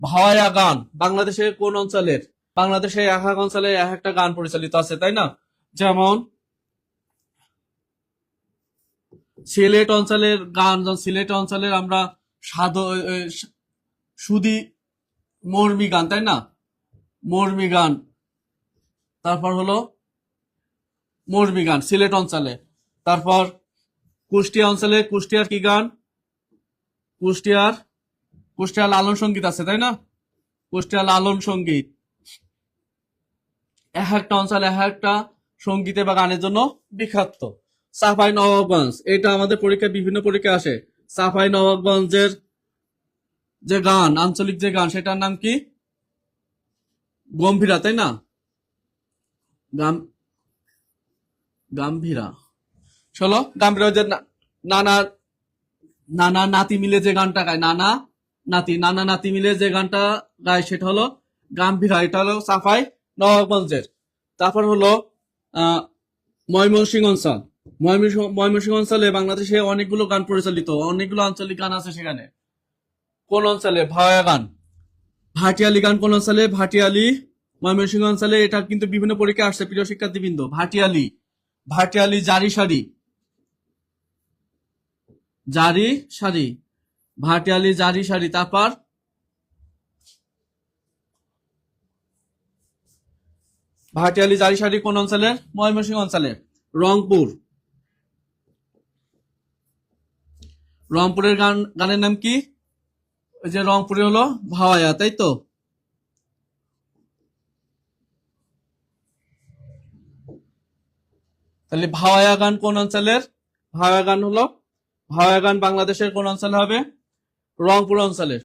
ভাওয়াইয়া গান বাংলাদেশের কোন অঞ্চলের? বাংলাদেশের এক এক অঞ্চলে এক একটা গান পরিচালিত আছে, তাই না? যেমন সিলেট অঞ্চলের গান, যেমন সিলেট অঞ্চলের আমরা সাধ সুদি মর্মী গান, তাই না? মর্মী গান। তারপর হলো মর্মী গান সিলেট অঞ্চলে। তারপর কুষ্টিয়া অঞ্চলে কুষ্টিয়ার কি গান? কুষ্টিয়ার কুষ্টিয়ার লালন সঙ্গীত আছে, তাই না? কুষ্টিয়ার লালন সঙ্গীত। এক একটা অঞ্চল এক একটা সঙ্গীতে বা গানের জন্য বিখ্যাত। চাঁপাই নবাবগঞ্জ, এটা আমাদের পরীক্ষায় বিভিন্ন পরীক্ষায় আসে। চাঁপাই নবাবগঞ্জের যে গান, আঞ্চলিক যে গান, সেটার নাম কি? গম্ভীরা, তাই না? গাম গাম্ভীরা। চলো, গাম্ভীরা যে নানা নানা নাতি মিলে যে গানটা গায়, নানা নাতি মিলে যে গানটা গায় সেটা হলো গাম্ভীরা। এটা হলো চাঁপাই নবাবগঞ্জের। তারপর হলো আহ ময়মনসিংহ অঞ্চল। ময়মনসিংহ অঞ্চলে বাংলাদেশে অনেকগুলো গান পরিচালিত, অনেকগুলো আঞ্চলিক গান আছে সেখানে। কোন অঞ্চলে? ভাওয়া গান। ভাটিয়ালি গান কোন অঞ্চলে? ভাটিয়ালি ময়মনসিংহ অঞ্চলে। এটা কিন্তু বিভিন্ন পরীক্ষা আসছে, প্রিয় শিক্ষার্থীবৃন্দ। ভাটিয়ালি, ভাটিয়ালি জারি সারি, জারি সারি, ভাটিয়ালি জারি সারি। তারপর ভাটিয়ালি জারি সারি কোন অঞ্চলের? ময়মনসিংহ অঞ্চলের। রংপুর, রংপুরের গানের নাম কি? ওই যে রংপুরে হলো ভাওয়াইয়া, তাই তো? তাহলে ভাওয়াইয়া গান কোন অঞ্চলের? ভাওয়াইয়া গান বাংলাদেশের কোন অঞ্চলে হবে? রংপুর অঞ্চলের।